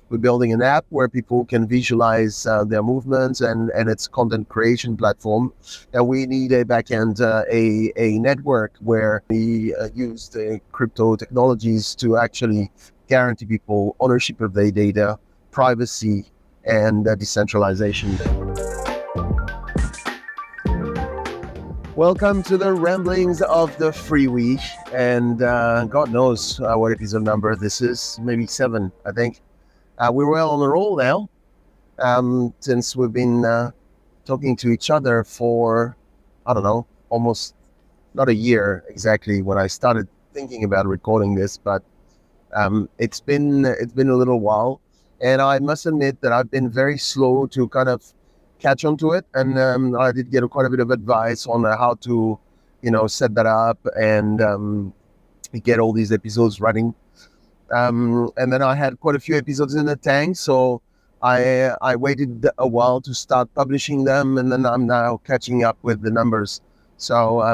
We're building an app where people can visualize their movements, and it's a content creation platform. And we need a backend, a network where we use the crypto technologies to actually guarantee people ownership of their data, privacy, and decentralization. Welcome to the ramblings of the FreeWi, and God knows what episode number this is, maybe 7, I think. We're well on the roll now, since we've been talking to each other for, I don't know, almost not a year exactly when I started thinking about recording this, but it's been a little while, and I must admit that I've been very slow to kind of catch on to it, and I did get quite a bit of advice on how to, set that up and get all these episodes running. And then I had quite a few episodes in the tank, so I waited a while to start publishing them, and then I'm now catching up with the numbers. So I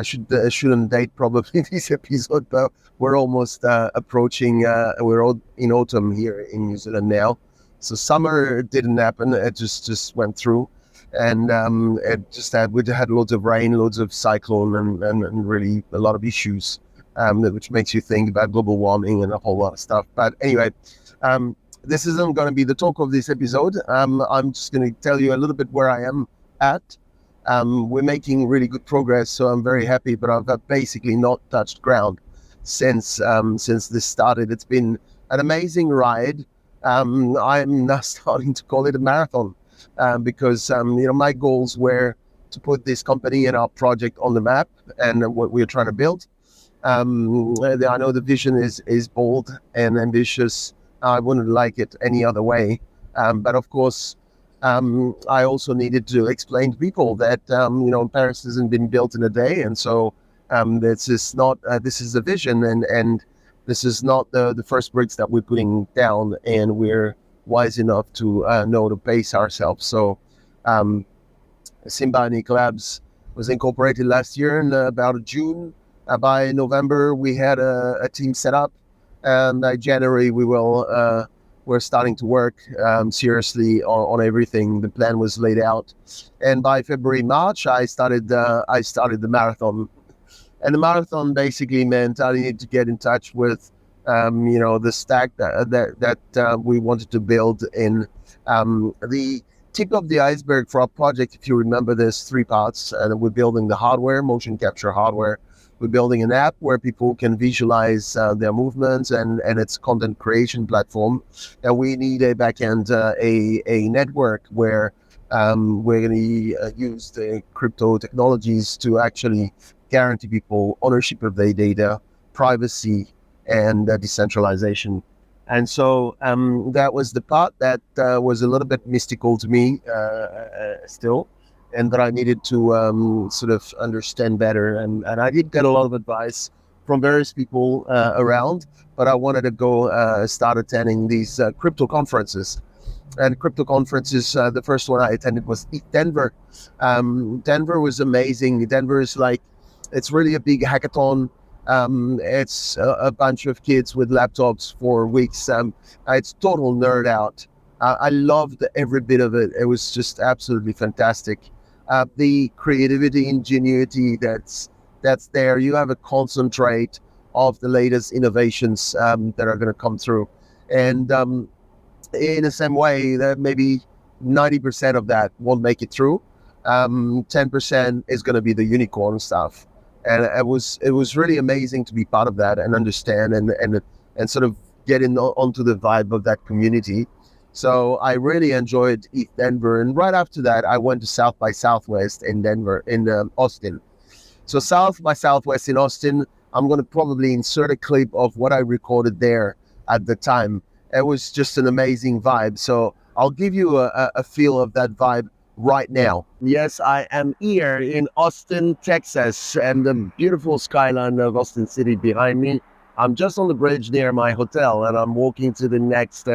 shouldn't date probably this episode, but we're almost approaching. We're all in autumn here in New Zealand now, so summer didn't happen. It just went through, and we had loads of rain, loads of cyclone, and really a lot of issues, which makes you think about global warming and a whole lot of stuff. But anyway, this isn't going to be the talk of this episode. I'm just going to tell you a little bit where I am at. We're making really good progress, so I'm very happy, but I've basically not touched ground since this started. It's been an amazing ride. I'm now starting to call it a marathon, because my goals were to put this company and our project on the map and what we're trying to build. I know the vision is bold and ambitious. I wouldn't like it any other way, but of course, I also needed to explain to people that Paris hasn't been built in a day, and so this is the vision, and this is not the first bricks that we're putting down, and we're wise enough to know to pace ourselves. So SymbionIQ Labs was incorporated last year in about June. By November, we had a team set up, and by January we're starting to work seriously on everything. The plan was laid out, and by February, March, I started the marathon. And the marathon basically meant I needed to get in touch with the stack that we wanted to build in. The tip of the iceberg for our project, if you remember, there's 3 parts, and we're building the hardware, motion capture hardware. We're building an app where people can visualize their movements, and it's a content creation platform. And we need a backend, a network where we're going to use the crypto technologies to actually guarantee people ownership of their data, privacy, and decentralization. And so that was the part that was a little bit mystical to me still, and that I needed to sort of understand better. And I did get a lot of advice from various people around, but I wanted to go start attending these crypto conferences. And crypto conferences, the first one I attended was Denver. Denver was amazing. Denver is it's really a big hackathon. It's a bunch of kids with laptops for weeks. It's total nerd out. I loved every bit of it. It was just absolutely fantastic. The creativity, ingenuity that's there. You have a concentrate of the latest innovations that are going to come through. And in the same way that maybe 90% of that won't make it through, 10% is going to be the unicorn stuff. And it was really amazing to be part of that and understand and sort of get onto the vibe of that community. So I really enjoyed Denver. And right after that, I went to South by Southwest in Denver, in Austin. So South by Southwest in Austin, I'm going to probably insert a clip of what I recorded there at the time. It was just an amazing vibe. So I'll give you a feel of that vibe right now. Yes, I am here in Austin, Texas, and the beautiful skyline of Austin City behind me. I'm just on the bridge near my hotel, and I'm walking to the next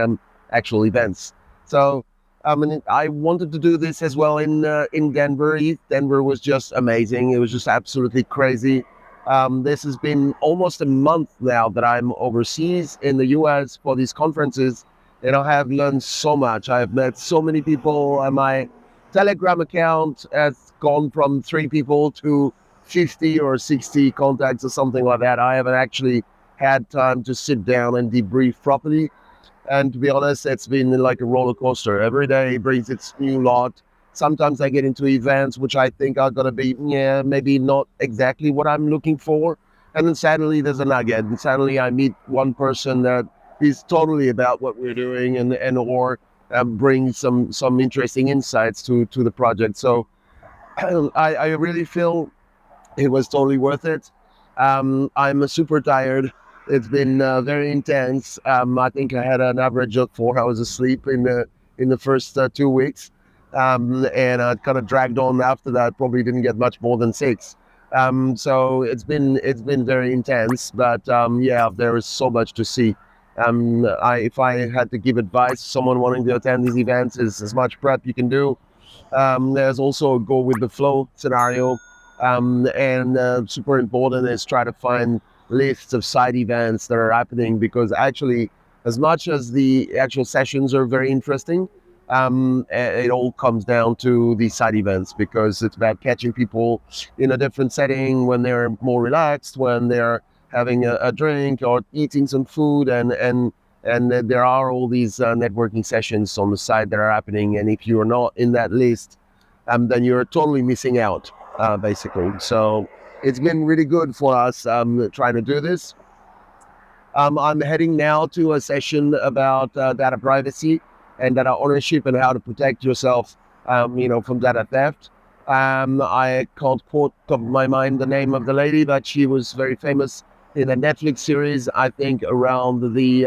actual events. So I wanted to do this as well in Denver. Denver was just amazing. It was just absolutely crazy. This has been almost a month now that I'm overseas in the US for these conferences, and I have learned so much. I've met so many people, and my Telegram account has gone from 3 people to 50 or 60 contacts or something like that. I haven't actually had time to sit down and debrief properly. And to be honest, it's been like a roller coaster. Every day brings its new lot. Sometimes I get into events which I think are going to be, yeah, maybe not exactly what I'm looking for. And then suddenly there's a nugget. And suddenly I meet one person that is totally about what we're doing and or brings some interesting insights to the project. So I really feel it was totally worth it. I'm super tired. It's been very intense. I think I had an average of 4 hours of sleep in the first 2 weeks, and I kind of dragged on after that. Probably didn't get much more than 6. So it's been very intense. But yeah, there is so much to see. If I had to give advice to someone wanting to attend these events, is as much prep you can do. There's also a go with the flow scenario, and super important is try to find lists of side events that are happening, because actually, as much as the actual sessions are very interesting, it all comes down to the side events, because it's about catching people in a different setting when they're more relaxed, when they're having a drink or eating some food, and there are all these networking sessions on the side that are happening. And if you're not in that list, then you're totally missing out, basically. So it's been really good for us trying to do this. I'm heading now to a session about data privacy and data ownership and how to protect yourself, from data theft. I can't quote top of my mind the name of the lady, but she was very famous in a Netflix series, I think, around the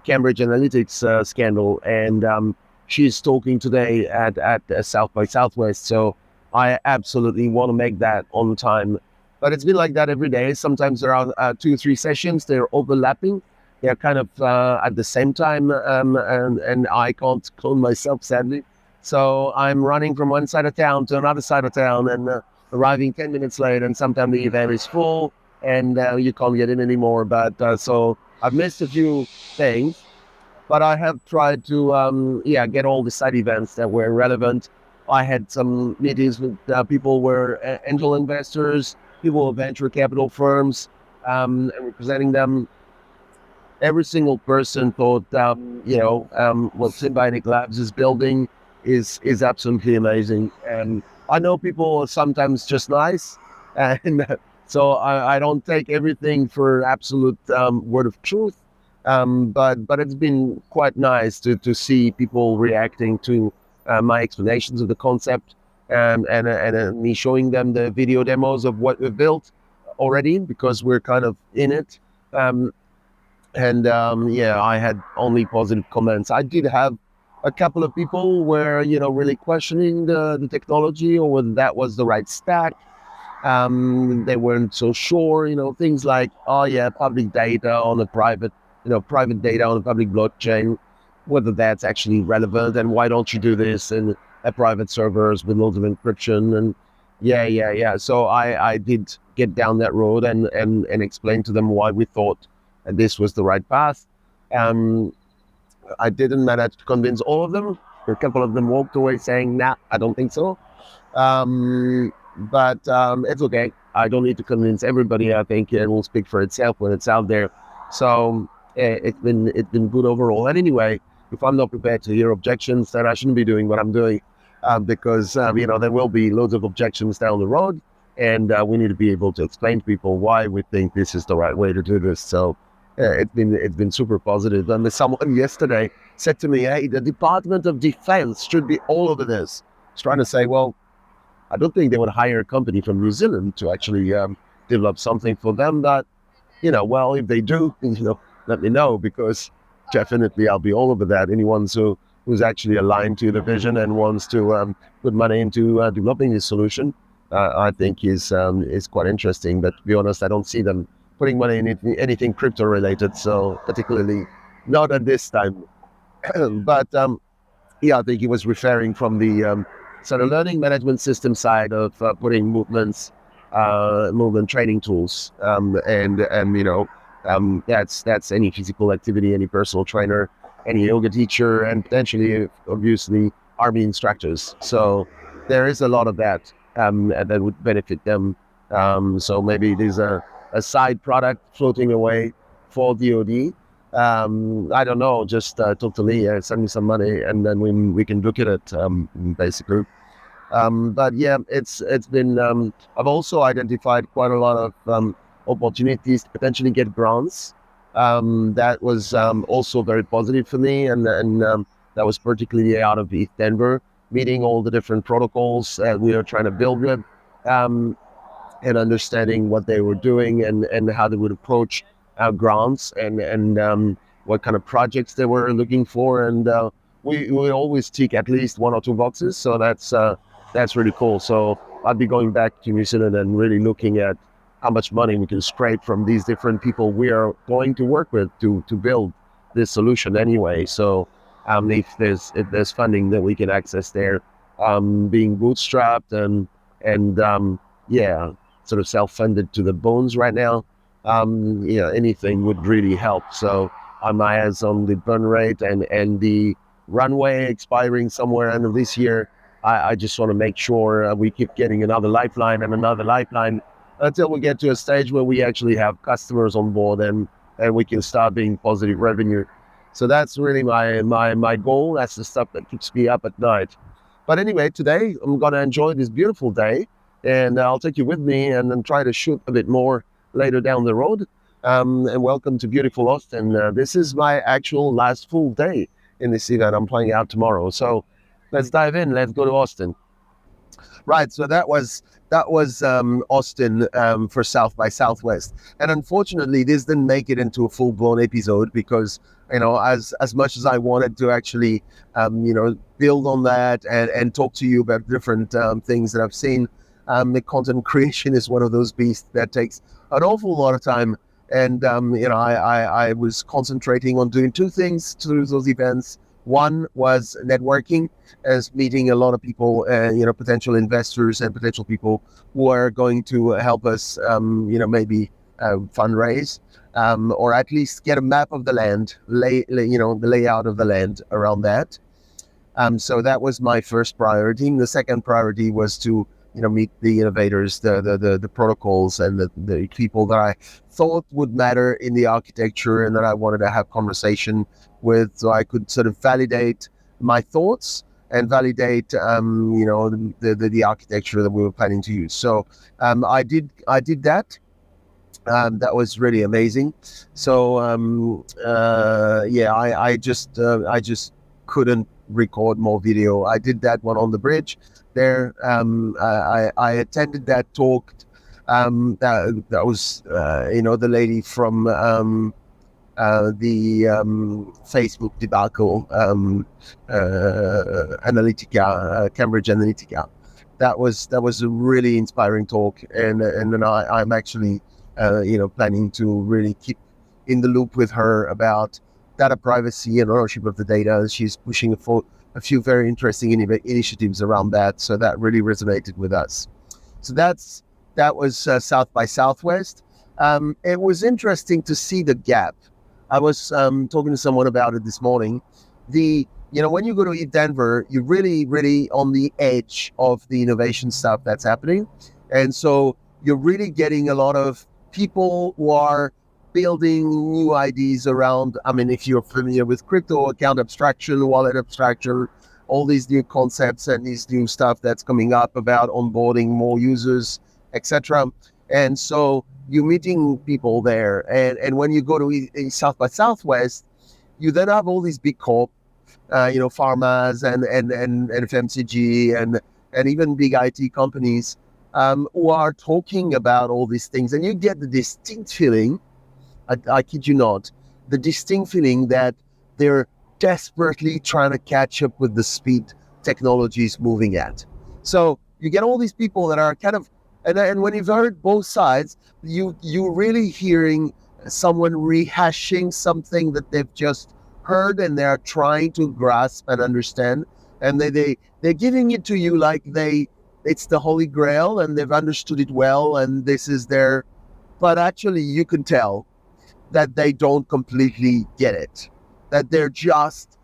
Cambridge Analytics scandal, and she's talking today at South by Southwest. So I absolutely want to make that on time. But it's been like that every day. Sometimes there are 2 or 3 sessions. They're overlapping. They're kind of at the same time, and I can't clone myself, sadly. So I'm running from one side of town to another side of town, and arriving 10 minutes late, and sometimes the event is full, and you can't get in anymore. But so I've missed a few things, but I have tried to get all the side events that were relevant. I had some meetings with people who were angel investors, people with venture capital firms, and representing them. Every single person thought, what SymbionIQ Labs is building is absolutely amazing. And I know people are sometimes just nice, and so I don't take everything for absolute word of truth. But it's been quite nice to see people reacting to my explanations of the concept, and me showing them the video demos of what we've built already, because we're kind of in it. I had only positive comments. I did have a couple of people were, really questioning the technology, or whether that was the right stack. They weren't so sure, things like, oh yeah, public data on a private data on a public blockchain, whether that's actually relevant, and why don't you do this in private servers with loads of encryption, and yeah. So I did get down that road and explain to them why we thought this was the right path. I didn't manage to convince all of them. A couple of them walked away saying, nah, I don't think so. But it's okay. I don't need to convince everybody. I think it will speak for itself when it's out there. So it's been good overall. And anyway, if I'm not prepared to hear objections, then I shouldn't be doing what I'm doing, because there will be loads of objections down the road, and we need to be able to explain to people why we think this is the right way to do this. So it's been super positive. And someone yesterday said to me, "Hey, the Department of Defense should be all over this." I was trying to say, well, I don't think they would hire a company from New Zealand to actually develop something for them. But well, if they do, let me know, because definitely I'll be all over that. Anyone who's actually aligned to the vision and wants to put money into developing this solution, I think is quite interesting. But to be honest, I don't see them putting money in anything crypto related. So particularly not at this time. But I think he was referring from the sort of learning management system side of putting movements movement training tools, and you know, that's any physical activity, any personal trainer, any yoga teacher, and potentially, obviously, army instructors. So there is a lot of that that would benefit them. So maybe there's a side product floating away for DoD. I don't know. Just talk to Lee, send me some money, and then we can look at it. Basically. But yeah, it's been. I've also identified quite a lot of opportunities to potentially get grants. That was also very positive for me, and that was particularly out of East Denver, meeting all the different protocols we are trying to build with, and understanding what they were doing and how they would approach grants and what kind of projects they were looking for, and we always tick at least one or two boxes, so that's really cool. So I'll be going back to New Zealand and really looking at how much money we can scrape from these different people we are going to work with to build this solution anyway. So if there's funding that we can access there, being bootstrapped and yeah, sort of self-funded to the bones right now, anything would really help. So my eyes on the burn rate and the runway expiring somewhere end of this year. I just want to make sure we keep getting another lifeline and another lifeline until we get to a stage where we actually have customers on board and we can start being positive revenue. So that's really my goal. That's the stuff that keeps me up at night. But anyway, today I'm going to enjoy this beautiful day, and I'll take you with me and then try to shoot a bit more later down the road. And welcome to beautiful Austin. This is my actual last full day in this event. I'm playing out tomorrow. So let's dive in. Let's go to Austin. Right. So that was Austin for South by Southwest, and unfortunately, this didn't make it into a full blown episode because as much as I wanted to actually build on that and talk to you about different things that I've seen. The content creation is one of those beasts that takes an awful lot of time, and I was concentrating on doing two things through those events. One was networking, as meeting a lot of people, potential investors and potential people who are going to help us, maybe fundraise, or at least get a map of the land, the layout of the land around that. So that was my first priority. And the second priority was to meet the innovators, the protocols, and the people that I thought would matter in the architecture and that I wanted to have conversation with, so I could sort of validate my thoughts and validate, the architecture that we were planning to use. So I did that. That was really amazing. So I just couldn't record more video. I did that one on the bridge there. I attended that talk. That was the lady from the Facebook debacle, Analytica, Cambridge Analytica. That was a really inspiring talk, and then I'm actually planning to really keep in the loop with her about data privacy and ownership of the data. She's pushing for a few very interesting initiatives around that, so that really resonated with us. So that was South by Southwest. It was interesting to see the gap. I was talking to someone about it this morning. When you go to Denver, you're really, really on the edge of the innovation stuff that's happening. And so you're really getting a lot of people who are building new ideas around, if you're familiar with crypto, account abstraction, wallet abstraction, all these new concepts and these new stuff that's coming up about onboarding more users, etc. And so you're meeting people there. And when you go to South by Southwest, you then have all these big corp, pharmas and FMCG and even big IT companies who are talking about all these things. And you get the distinct feeling, I kid you not, the distinct feeling that they're desperately trying to catch up with the speed technology is moving at. So you get all these people that are kind of, and when you've heard both sides, you're really hearing someone rehashing something that they've just heard and they're trying to grasp and understand. And they're giving it to you like they it's the holy grail and they've understood it well and this is their, but actually you can tell that they don't completely get it, that they're just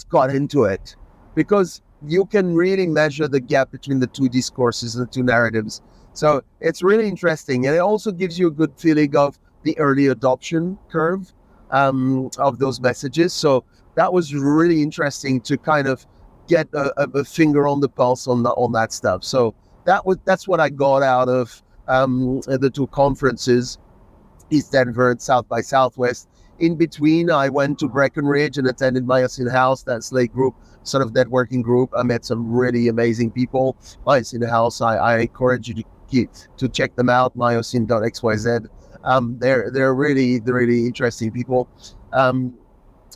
got into it, because you can really measure the gap between the two discourses and the two narratives. So it's really interesting, and it also gives you a good feeling of the early adoption curve of those messages. So that was really interesting to kind of get a finger on the pulse on that stuff. So that's what I got out of the two conferences, East Denver and South by Southwest. In between, I went to Breckenridge and attended Myocene House, that Slate group, sort of networking group. I met some really amazing people. Myocene House, I encourage you to check them out, myocene.xyz. They're really interesting people.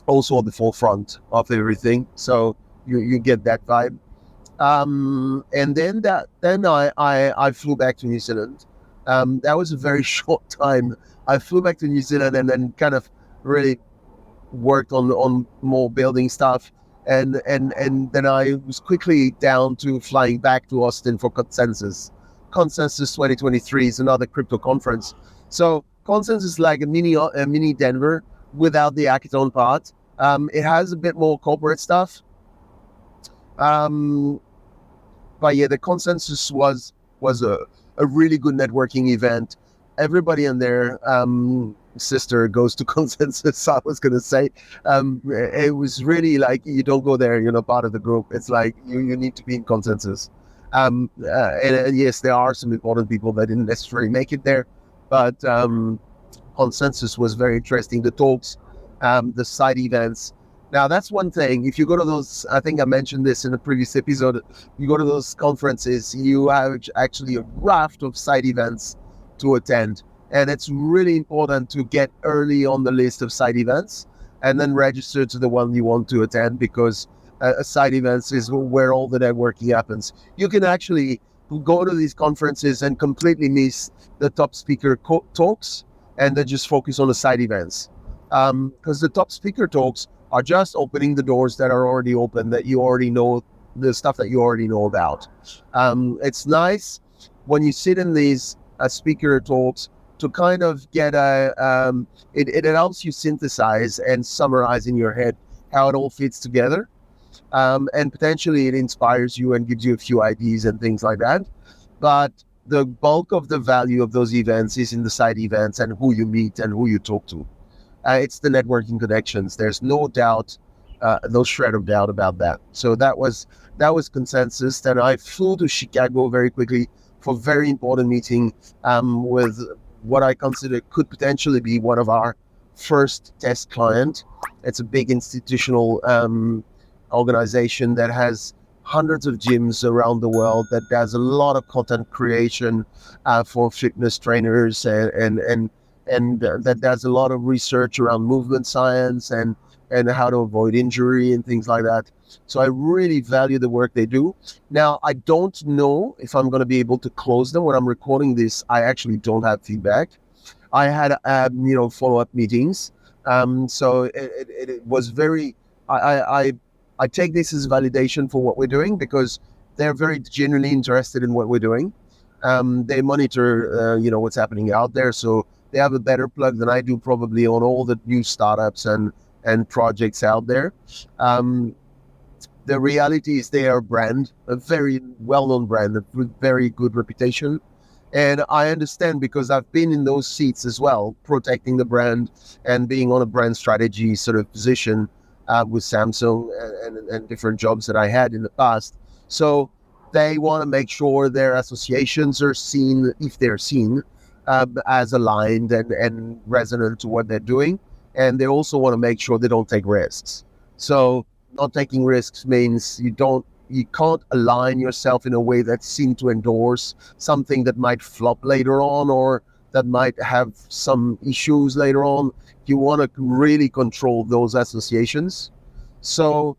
Also on the forefront of everything. So you get that vibe. And then I flew back to New Zealand. That was a very short time. I flew back to New Zealand and then kind of really worked on more building stuff. And then I was quickly down to flying back to Austin for Consensus. Consensus 2023 is another crypto conference. So Consensus is like a mini Denver without the hackathon part. It has a bit more corporate stuff. But yeah, the Consensus was a really good networking event. Everybody and their sister goes to Consensus, I was going to say. It was really like, you don't go there, you're not part of the group. It's like, you need to be in Consensus. And yes, there are some important people that didn't necessarily make it there, but Consensus was very interesting. The talks, the side events. Now, that's one thing. If you go to those, I think I mentioned this in a previous episode, you go to those conferences, you have actually a raft of side events to attend. And it's really important to get early on the list of side events and then register to the one you want to attend, because side events is where all the networking happens. You can actually go to these conferences and completely miss the top speaker talks and then just focus on the side events. Because the top speaker talks are just opening the doors that are already open, that you already know, the stuff that you already know about. It's nice when you sit in these speaker talks to kind of get it helps you synthesize and summarize in your head how it all fits together. And potentially it inspires you and gives you a few ideas and things like that. But the bulk of the value of those events is in the side events and who you meet and who you talk to. It's the networking connections. There's no doubt, no shred of doubt about that. So that was Consensus. Then I flew to Chicago very quickly for a very important meeting with what I consider could potentially be one of our first test client. It's a big institutional organization that has hundreds of gyms around the world, that does a lot of content creation for fitness trainers and that does a lot of research around movement science and how to avoid injury and things like that. So I really value the work they do. Now, I don't know if I'm going to be able to close them. When I'm recording this, I actually don't have feedback. I had, follow-up meetings. So it was very, I take this as validation for what we're doing, because they're very genuinely interested in what we're doing. They monitor, what's happening out there. So they have a better plug than I do probably on all the new startups and projects out there. The reality is they are a brand, a very well-known brand, a very good reputation. And I understand, because I've been in those seats as well, protecting the brand and being on a brand strategy sort of position with Samsung and different jobs that I had in the past. So they want to make sure their associations are seen, if they're seen, as aligned and resonant to what they're doing. And they also want to make sure they don't take risks. So not taking risks means you can't align yourself in a way that's seen to endorse something that might flop later on or that might have some issues later on. You want to really control those associations. So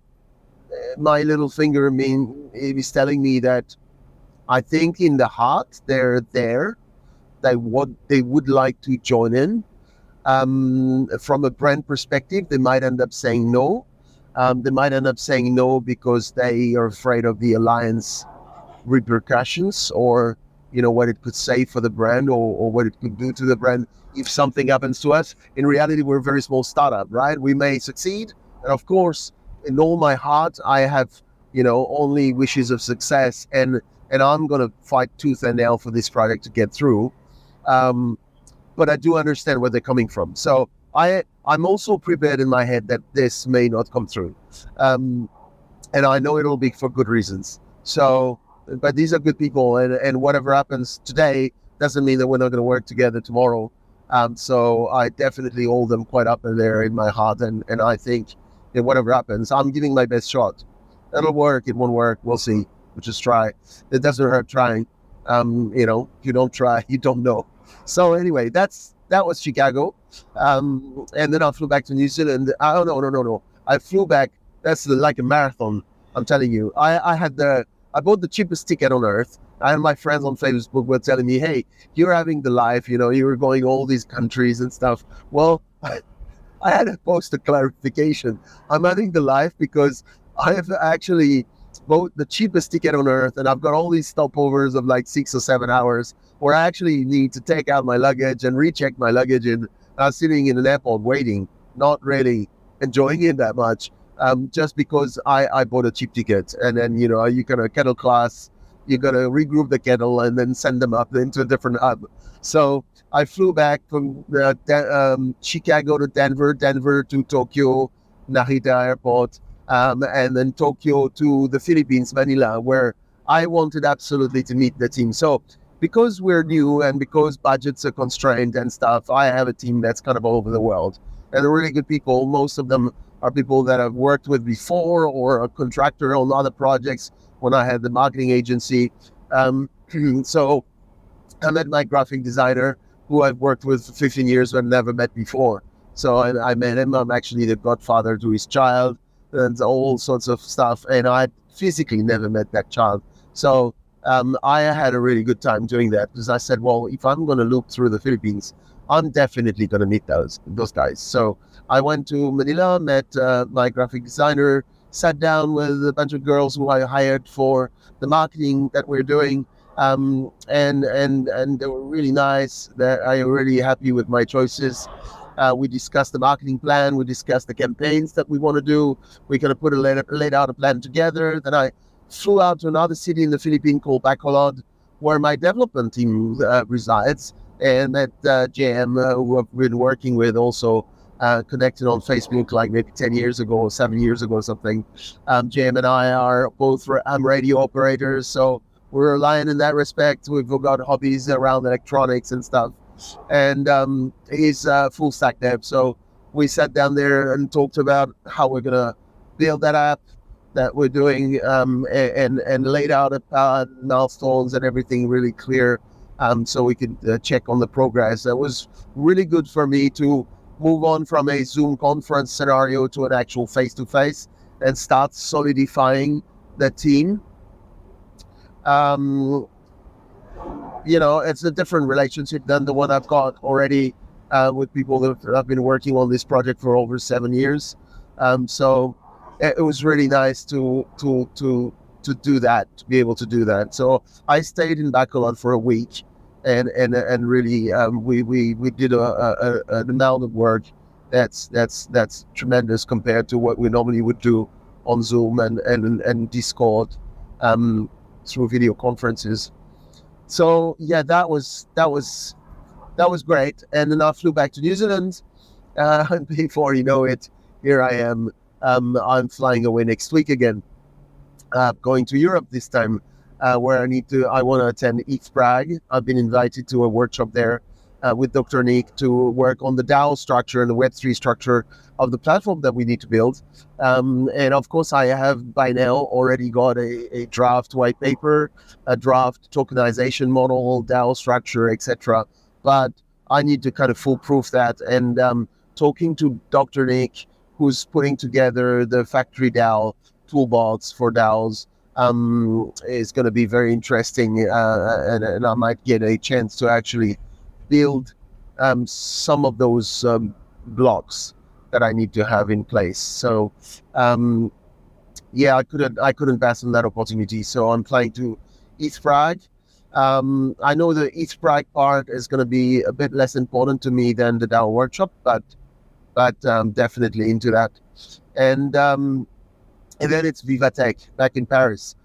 my little finger is telling me that I think in the heart they're there. They would like to join in. From a brand perspective, they might end up saying no. They might end up saying no because they are afraid of the alliance repercussions, or what it could say for the brand, or what it could do to the brand if something happens to us. In reality, we're a very small startup, right? We may succeed, and of course, in all my heart, I have only wishes of success, and I'm gonna fight tooth and nail for this project to get through. But I do understand where they're coming from, so I'm also prepared in my head that this may not come through, and I know it'll be for good reasons. So, but these are good people, and whatever happens today doesn't mean that we're not going to work together tomorrow. So I definitely hold them quite up in there in my heart, and I think that whatever happens, I'm giving my best shot. It'll work, it won't work, we'll see. We'll just try. It doesn't hurt trying. If you don't try, you don't know. So anyway, that was Chicago, and then I flew back to New Zealand. Oh no! I flew back. That's like a marathon. I'm telling you. I bought the cheapest ticket on earth. And my friends on Facebook were telling me, "Hey, you're having the life. You were going all these countries and stuff." Well, I had to post a clarification. I'm having the life because I have actually bought the cheapest ticket on earth, and I've got all these stopovers of like 6 or 7 hours where I actually need to take out my luggage and recheck my luggage, and I was sitting in an airport waiting, not really enjoying it that much, just because I bought a cheap ticket. And then you got a kettle class, you got to regroup the kettle and then send them up into a different hub. So I flew back from Chicago to Denver to Tokyo, Narita Airport, and then Tokyo to the Philippines, Manila, where I wanted absolutely to meet the team. So because we're new and because budgets are constrained and stuff, I have a team that's kind of all over the world. And they're really good people. Most of them are people that I've worked with before or a contractor on other projects when I had the marketing agency. So I met my graphic designer, who I've worked with for 15 years but never met before. So I met him. I'm actually the godfather to his child and all sorts of stuff. And I physically never met that child. So I had a really good time doing that, because I said, well, if I'm going to loop through the Philippines, I'm definitely going to meet those guys. So I went to Manila, met my graphic designer, sat down with a bunch of girls who I hired for the marketing that we're doing, and they were really nice. I was really happy with my choices. We discussed the marketing plan. We discussed the campaigns that we want to do. We kind of laid out a plan together. Then I flew out to another city in the Philippines called Bacolod, where my development team resides, and met JM, who I've been working with, also connected on Facebook like maybe 10 years ago or 7 years ago or something. JM and I are both radio operators, so we're aligned in that respect. We've got hobbies around electronics and stuff. And he's full stack dev. So we sat down there and talked about how we're going to build that app that we're doing, and laid out milestones and everything really clear, so we could check on the progress. That was really good for me to move on from a Zoom conference scenario to an actual face-to-face and start solidifying the team. It's a different relationship than the one I've got already with people that have been working on this project for over 7 years. So it was really nice to do that, to be able to do that. So I stayed in Bacolod for a week, and really we did an amount of work that's tremendous compared to what we normally would do on Zoom and Discord through video conferences. So yeah, that was great. And then I flew back to New Zealand. And before you know it, here I am. I'm flying away next week again, going to Europe this time, where I want to attend ETH Prague. I've been invited to a workshop there with Dr. Nick to work on the DAO structure and the Web3 structure of the platform that we need to build. And of course, I have by now already got a draft white paper, a draft tokenization model, DAO structure, etc. But I need to kind of foolproof that. And talking to Dr. Nick, who's putting together the factory DAO toolbox for DAOs, is going to be very interesting, and I might get a chance to actually build some of those blocks that I need to have in place. So yeah, I couldn't pass on that opportunity. So I'm flying to ETH I know the ETH part is going to be a bit less important to me than the DAO workshop, but definitely into that. And then it's Vivatech back in Paris.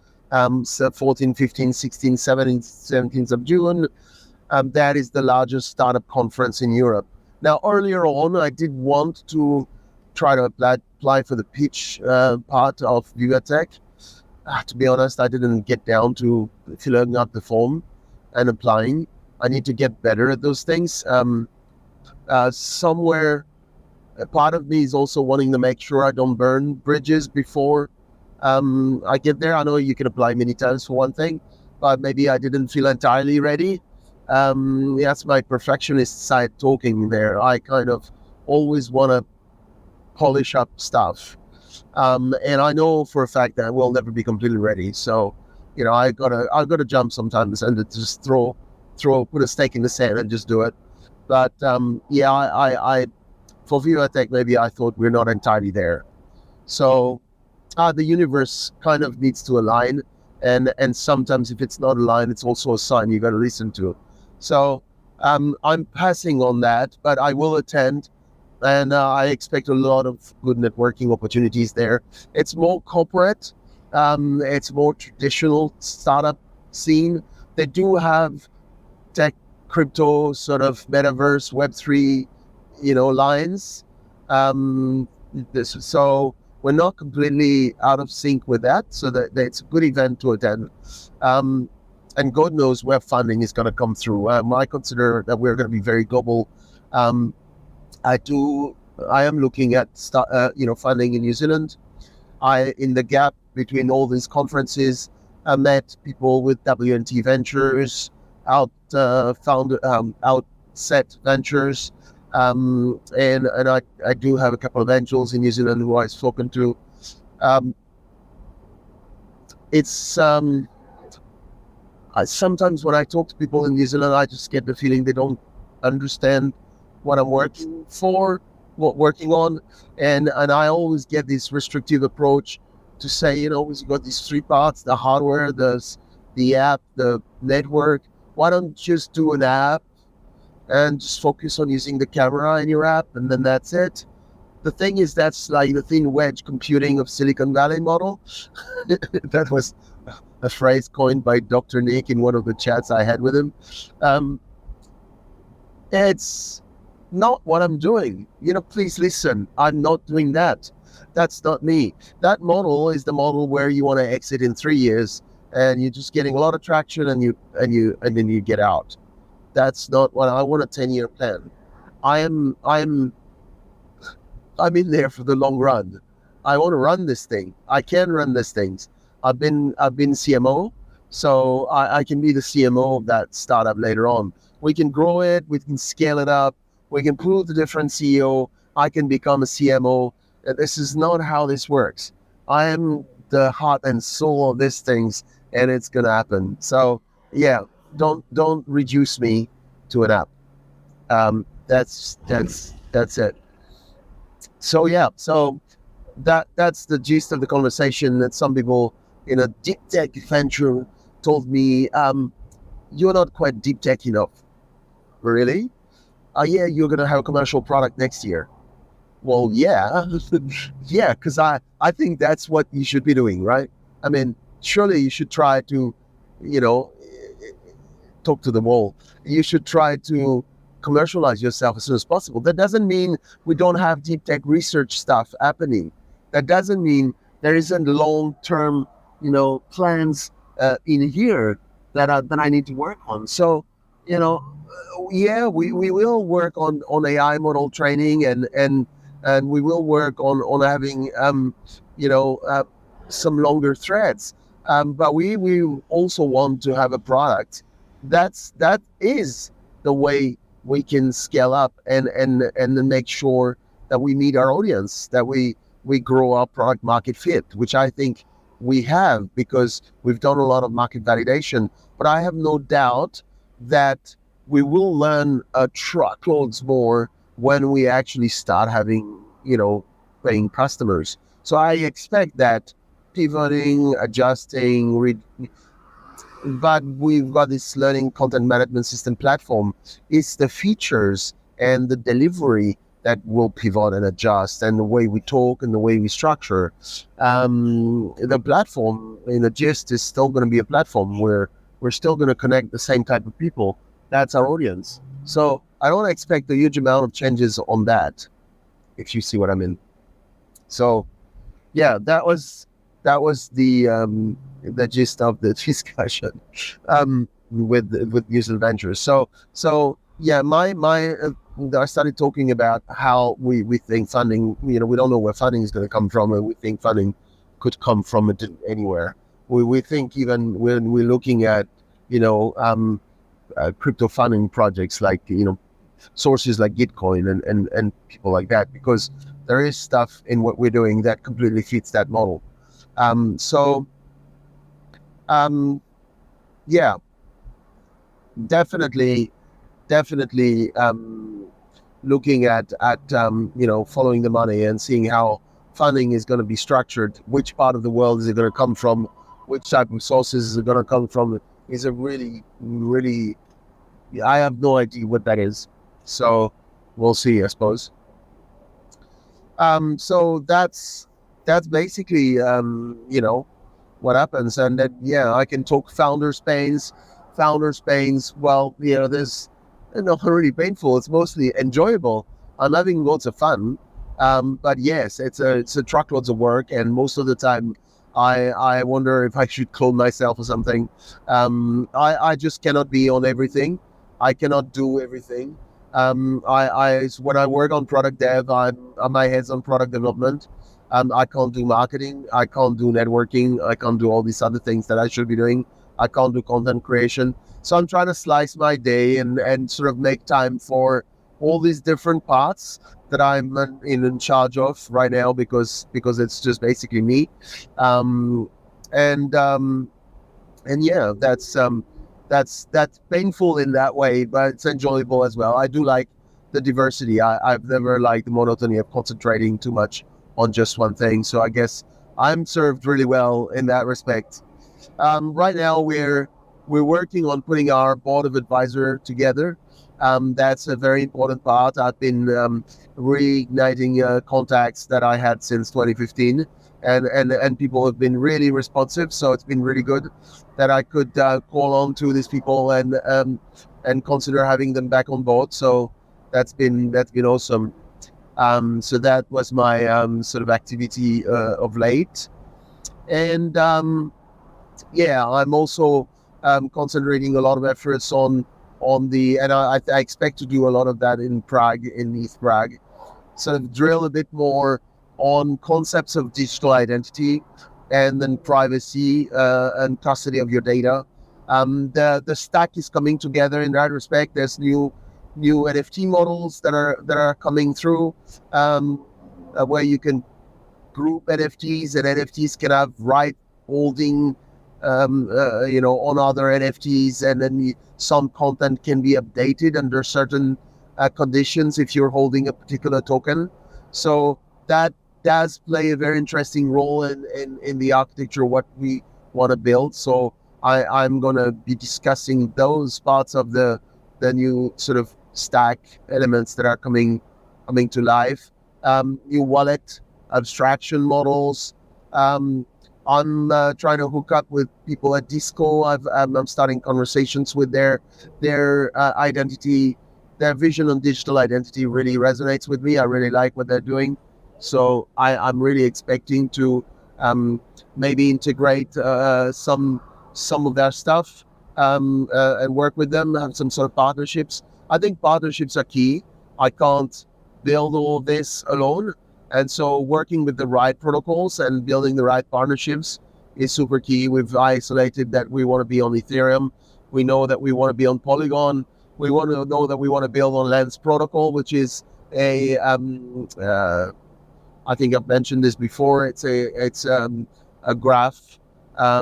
So 14, 15, 16, 17, 17th of June. That is the largest startup conference in Europe. Now, earlier on, I did want to try to apply for the pitch part of Vivatech. To be honest, I didn't get down to filling out the form and applying. I need to get better at those things. Somewhere, a part of me is also wanting to make sure I don't burn bridges before I get there. I know you can apply many times for one thing, but maybe I didn't feel entirely ready. That's my perfectionist side talking there. I kind of always want to polish up stuff. And I know for a fact that I will never be completely ready. So, I gotta jump sometimes and just put a stake in the sand and just do it. But I for Vivatech, maybe I thought we're not entirely there. So the universe kind of needs to align, and sometimes if it's not aligned, it's also a sign you got to listen to. So I'm passing on that, but I will attend, and I expect a lot of good networking opportunities there. It's more corporate, it's more traditional startup scene. They do have tech, crypto, sort of metaverse, Web3, lines. So we're not completely out of sync with that. So that it's a good event to attend. And God knows where funding is going to come through. I consider that we're going to be very global. I am looking at funding in New Zealand. In the gap between all these conferences, I met people with WNT Ventures, Outset Ventures, and I do have a couple of angels in New Zealand who I've spoken to. Sometimes when I talk to people in New Zealand, I just get the feeling they don't understand what I'm working on, and I always get this restrictive approach to say, we've got these three parts: the hardware, the app, the network. Why don't you just do an app and just focus on using the camera in your app, and then that's it? The thing is, that's like the thin wedge computing of Silicon Valley model. That was a phrase coined by Dr. Nick in one of the chats I had with him. It's not what I'm doing. Please listen. I'm not doing that. That's not me. That model is the model where you want to exit in 3 years, and you're just getting a lot of traction, and then you get out. That's not what I want. A 10-year plan. I'm in there for the long run. I want to run this thing. I can run these things. I've been CMO, so I can be the CMO of that startup later on. We can grow it. We can scale it up. We can prove the different CEO. I can become a CMO. This is not how this works. I am the heart and soul of these things, and it's gonna happen. So yeah, don't reduce me to an app. That's it. So yeah, that's the gist of the conversation. That some people in a deep tech venture told me, you're not quite deep tech enough. Really? Yeah, you're gonna have a commercial product next year. Well, yeah, yeah, because I think that's what you should be doing, right? I mean, surely you should try to, talk to them all. You should try to commercialize yourself as soon as possible. That doesn't mean we don't have deep tech research stuff happening. That doesn't mean there isn't long-term, plans in here that I need to work on. So, yeah, we will work on AI model training, and we will work on having some longer threads. But we also want to have a product that is the way we can scale up and then make sure that we meet our audience, that we grow our product market fit, which I think we have because we've done a lot of market validation. But I have no doubt that we will learn truckloads more when we actually start having, paying customers. So I expect that pivoting, adjusting, but we've got this learning content management system platform. It's the features and the delivery that will pivot and adjust, and the way we talk and the way we structure. The platform in the gist is still going to be a platform where we're still going to connect the same type of people. That's our audience. So I don't expect a huge amount of changes on that, if you see what I mean. So yeah, that was the gist of the discussion with user ventures. So yeah, I started talking about how we think funding. We don't know where funding is going to come from, and we think funding could come from anywhere. We think even when we're looking at crypto funding projects like sources like Gitcoin and people like that, because there is stuff in what we're doing that completely fits that model. So yeah, definitely, definitely looking at following the money and seeing how funding is going to be structured, which part of the world is it going to come from, which type of sources is it going to come from, is a really, really, I have no idea what that is. So we'll see, I suppose. So that's basically what happens. And then yeah, I can talk founder spains. Well, there's not really painful, it's mostly enjoyable. I'm having lots of fun. But yes, it's a truckloads of work, and most of the time I wonder if I should clone myself or something. I just cannot be on everything. I cannot do everything. When I work on product dev, my head's on product development. I can't do marketing. I can't do networking. I can't do all these other things that I should be doing. I can't do content creation. So I'm trying to slice my day and sort of make time for all these different parts that I'm in charge of right now, because it's just basically me. Um, and yeah, that's painful in that way, but it's enjoyable as well. I do like the diversity. I've never liked the monotony of concentrating too much on just one thing. So I guess I'm served really well in that respect. Right now, we're working on putting our board of advisor together. That's a very important part. I've been reigniting contacts that I had since 2015, and people have been really responsive. So it's been really good that I could call on to these people and consider having them back on board. So that's been awesome. So that was my sort of activity of late. And yeah, I'm also concentrating a lot of efforts and I expect to do a lot of that in Prague, in East Prague. Sort of drill a bit more on concepts of digital identity and then privacy and custody of your data. The stack is coming together in that respect. There's new NFT models that are coming through, where you can group NFTs, and NFTs can have right holding on other NFTs, and then some content can be updated under certain conditions if you're holding a particular token. So that does play a very interesting role in the architecture, what we want to build. So I'm going to be discussing those parts of the new sort of stack elements that are coming to life. New wallet abstraction models. I'm trying to hook up with people at Disco. I'm starting conversations with their identity, their vision on digital identity really resonates with me. I really like what they're doing. So I'm really expecting to maybe integrate some of their stuff and work with them, have some sort of partnerships. I think partnerships are key. I can't build all this alone. And so working with the right protocols and building the right partnerships is super key. We've isolated that we want to be on Ethereum. We know that we want to be on Polygon. We want to know that we want to build on Lens protocol, which is I think I've mentioned this before. It's a graph,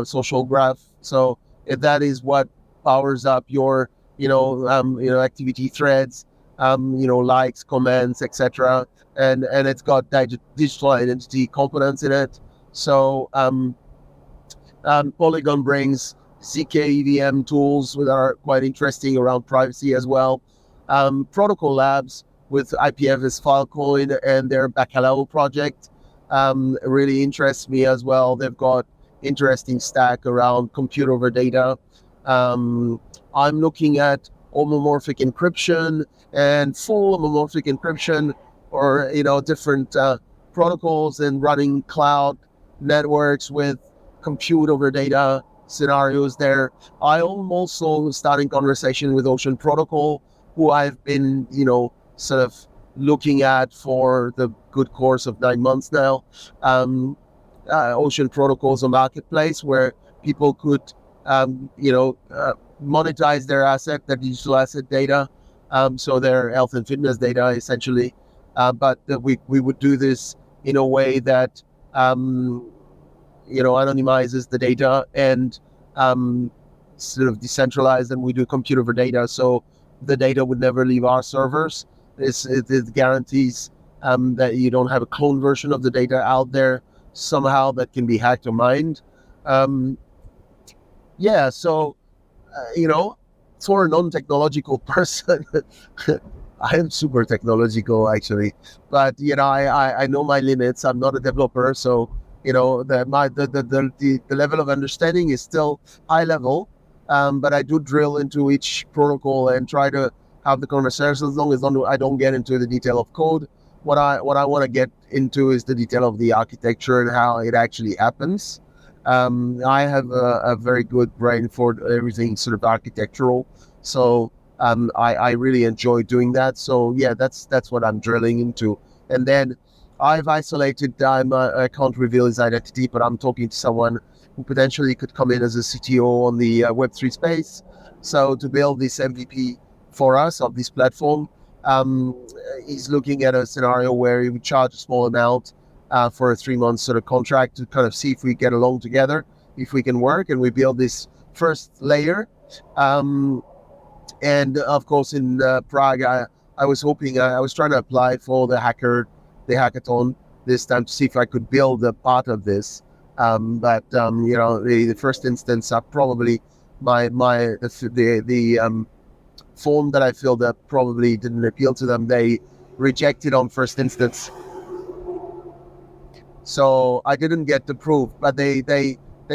social graph. So if that is what powers up your activity threads, likes, comments, etc., and it's got digital identity components in it. So Polygon brings ZK EVM tools that are quite interesting around privacy as well. Protocol Labs with IPFS Filecoin and their Bacalao project really interests me as well. They've got interesting stack around compute over data. I'm looking at homomorphic encryption and full homomorphic encryption, or different protocols, and running cloud networks with compute over data scenarios there. I am also starting conversation with Ocean Protocol, who I've been, sort of looking at for the good course of 9 months now. Ocean Protocol is a marketplace where people could, monetize their asset, their digital asset data, so their health and fitness data, essentially. But we would do this in a way that, anonymizes the data and sort of decentralized, and we do compute over data, so the data would never leave our servers. It guarantees that you don't have a clone version of the data out there somehow that can be hacked or mined. So for a non-technological person, I am super technological actually, but I know my limits. I'm not a developer, so the level of understanding is still high level, but I do drill into each protocol and try to have the conversation, as long as I don't get into the detail of code. What I want to get into is the detail of the architecture and how it actually happens. I have a very good brain for everything sort of architectural, so I really enjoy doing that. So yeah, that's what I'm drilling into. And then I've isolated. I can't reveal his identity, but I'm talking to someone who potentially could come in as a CTO on the Web3 space. So to build this MVP for us of this platform, he's looking at a scenario where he would charge a small amount for a 3-month sort of contract to kind of see if we get along together, if we can work, and we build this first layer. And of course, in Prague, I was hoping, I was trying to apply for the hackathon this time to see if I could build a part of this. But the first instance, probably the form that I filled up probably didn't appeal to them. They rejected on first instance, so I didn't get approved. But they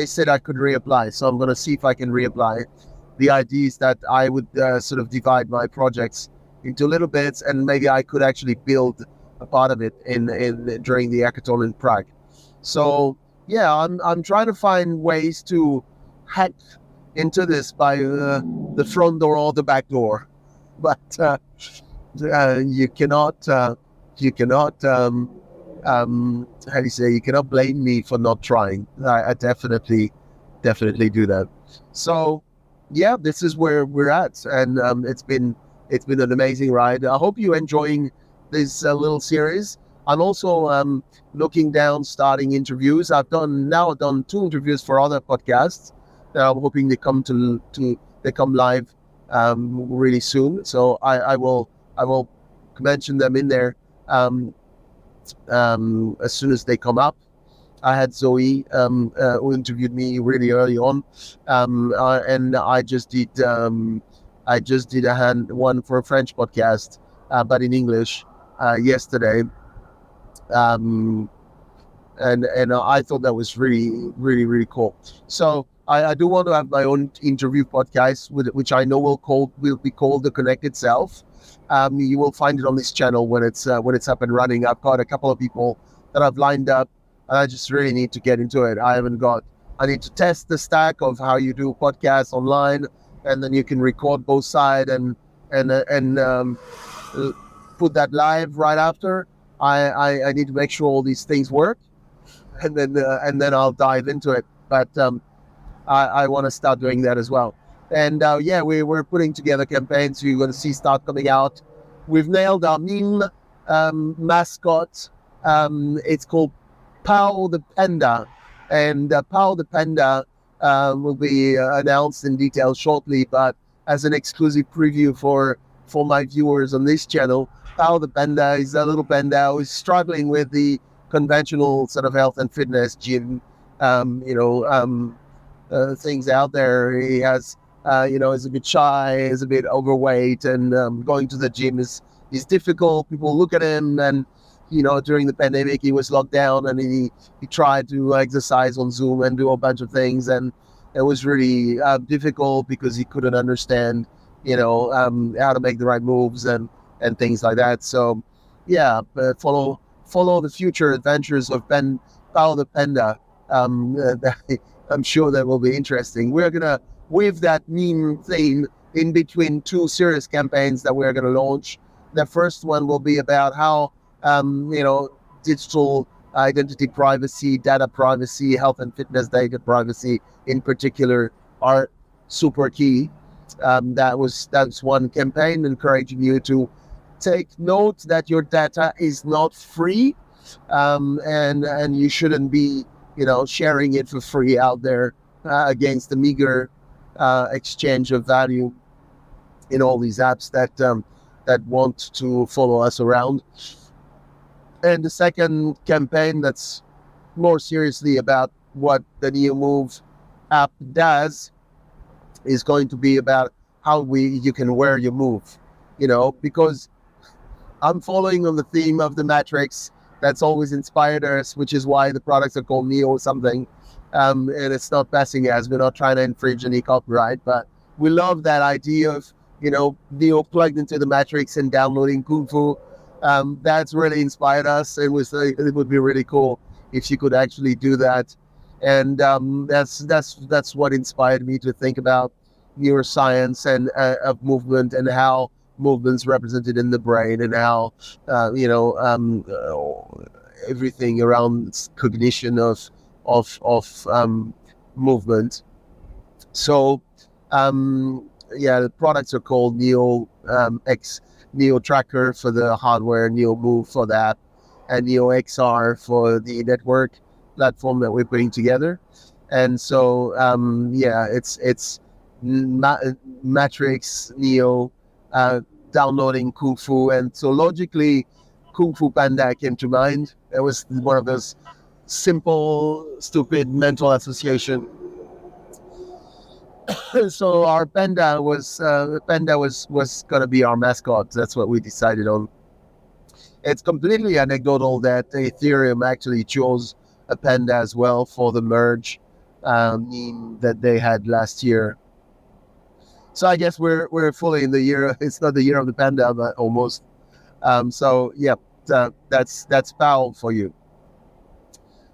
said I could reapply, so I'm going to see if I can reapply. The idea is that I would sort of divide my projects into little bits, and maybe I could actually build a part of it in during the hackathon in Prague. So yeah, I'm trying to find ways to hack into this by the front door or the back door, but you cannot how do you say, you cannot blame me for not trying. I definitely do that. So yeah, this is where we're at, and it's been an amazing ride. I hope you're enjoying this little series. I'm also looking down, starting interviews. I've done 2 interviews for other podcasts. I'm hoping they come live really soon. So I will mention them in there as soon as they come up. I had Zoe who interviewed me really early on, and I just did one for a French podcast, but in English yesterday. And I thought that was really cool. So I do want to have my own interview podcast, which I know will be called The Connected Self. You will find it on this channel when it's up and running. I've got a couple of people that I've lined up, and I just really need to get into it. I need to test the stack of how you do podcasts online, and then you can record both sides and put that live right after. I need to make sure all these things work, and then I'll dive into it. But I want to start doing that as well. And we're putting together campaigns. You're going to see start coming out. We've nailed our meme mascot. It's called Pau the Panda, and Pau the Panda will be announced in detail shortly. But as an exclusive preview for my viewers on this channel, Pau the Panda is a little panda who is struggling with the conventional sort of health and fitness gym, things out there. He has, is a bit shy, is a bit overweight, and going to the gym is difficult. People look at him, and during the pandemic, he was locked down, and he tried to exercise on Zoom and do a bunch of things, and it was really difficult because he couldn't understand, how to make the right moves and things like that. So, yeah, follow the future adventures of Paulo the Panda. I'm sure that will be interesting. We're gonna weave that meme theme in between two serious campaigns that we're gonna launch. The first one will be about how digital identity privacy, data privacy, health and fitness data privacy in particular are super key. That's one campaign encouraging you to take note that your data is not free, and you shouldn't be sharing it for free out there against the meager exchange of value in all these apps that want to follow us around. And the second campaign that's more seriously about what the Neo Move app does is going to be about how you can wear your move, because I'm following on the theme of the Matrix that's always inspired us, which is why the products are called Neo something. And it's not passing as we're not trying to infringe any copyright, but we love that idea of, Neo plugged into the Matrix and downloading Kung Fu. That's really inspired us. It would be really cool if you could actually do that. And that's what inspired me to think about neuroscience and of movement and how movements represented in the brain and how everything around cognition of movement. So the products are called Neo Neo Tracker for the hardware, Neo Move for the app, and Neo XR for the network platform that we're putting together. And so it's Matrix, Neo, downloading Kung Fu, and so logically Kung Fu Panda came to mind. It was one of those simple, stupid mental association. So our panda was going to be our mascot. That's what we decided on. It's completely anecdotal that Ethereum actually chose a panda as well for the merge meme that they had last year. So I guess we're fully in the year. It's not the year of the panda, but almost. So yeah, that's Powell for you.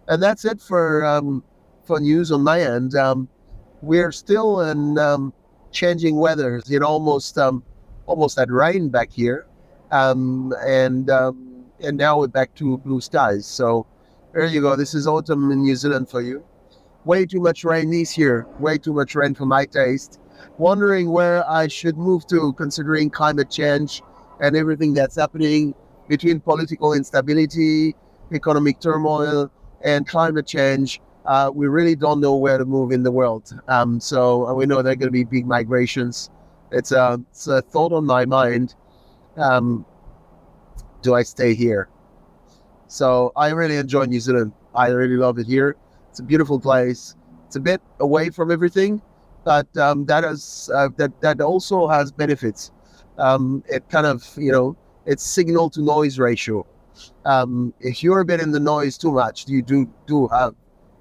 And that's it for news on my end. We're still in changing weather. Almost had rain back here, and now we're back to blue skies. So there you go. This is autumn in New Zealand for you. Way too much rain this year. Way too much rain for my taste. Wondering where I should move to, considering climate change and everything that's happening between political instability, economic turmoil, and climate change. We really don't know where to move in the world. So we know there are going to be big migrations. It's a thought on my mind. Do I stay here? So I really enjoy New Zealand. I really love it here. It's a beautiful place. It's a bit away from everything, but that also has benefits. It kind of, it's signal to noise ratio. If you're a bit in the noise too much, you do have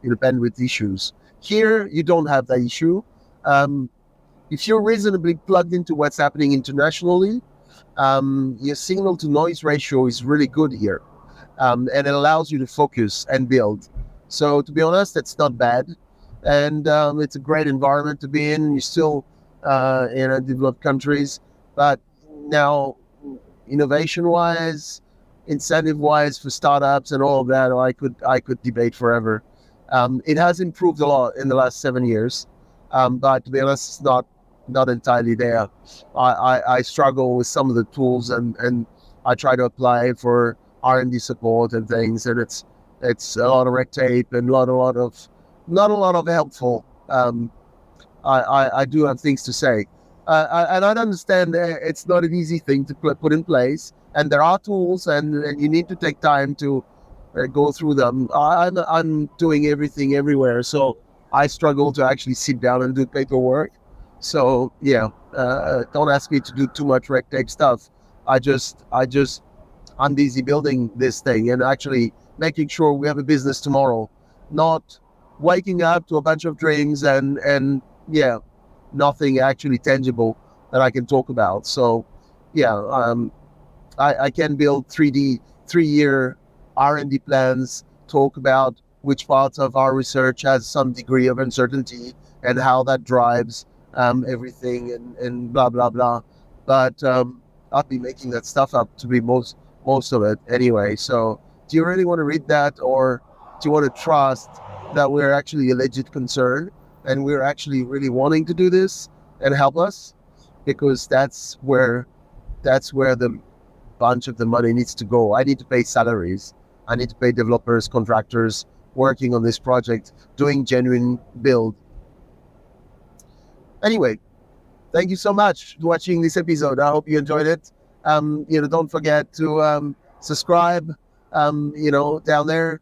bandwidth issues. Here, you don't have that issue. If you're reasonably plugged into what's happening internationally, your signal to noise ratio is really good here, and it allows you to focus and build. So to be honest, it's not bad, and it's a great environment to be in. You're still in developed countries, but now innovation-wise, incentive-wise for startups and all of that, I could debate forever. It has improved a lot in the last 7 years, but to be honest, it's not entirely there. I struggle with some of the tools, and I try to apply for R&D support and things, and it's a lot of red tape and not a lot of helpful. I do have things to say, and I understand it's not an easy thing to put in place, and there are tools, and you need to take time to go through them. I'm doing everything everywhere, so I struggle to actually sit down and do paperwork. So yeah, don't ask me to do too much red tape stuff. I'm busy building this thing and actually making sure we have a business tomorrow, not waking up to a bunch of dreams and yeah, nothing actually tangible that I can talk about. So yeah, I can build 3-year R&D plans, talk about which parts of our research has some degree of uncertainty and how that drives everything and blah, blah, blah. But I'll be making that stuff up to be most of it anyway. So do you really want to read that, or do you want to trust that we're actually a legit concern and we're actually really wanting to do this and help us? Because that's where the bunch of the money needs to go. I need to pay salaries. I need to pay developers, contractors working on this project, doing genuine build. Anyway, thank you so much for watching this episode. I hope you enjoyed it. Don't forget to subscribe. Down there,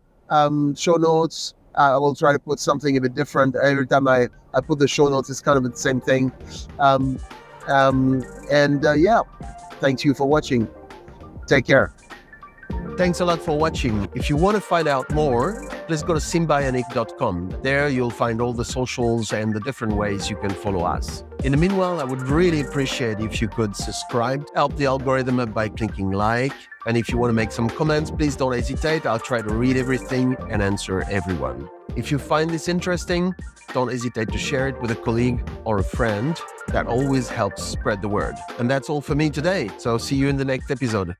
show notes. I will try to put something a bit different every time I put the show notes. It's kind of the same thing. Yeah, thank you for watching. Take care. Thanks a lot for watching. If you want to find out more, please go to SymbionIQ.com. There you'll find all the socials and the different ways you can follow us. In the meanwhile, I would really appreciate if you could subscribe, help the algorithm up by clicking like. And if you want to make some comments, please don't hesitate. I'll try to read everything and answer everyone. If you find this interesting, don't hesitate to share it with a colleague or a friend. That always helps spread the word. And that's all for me today. So see you in the next episode.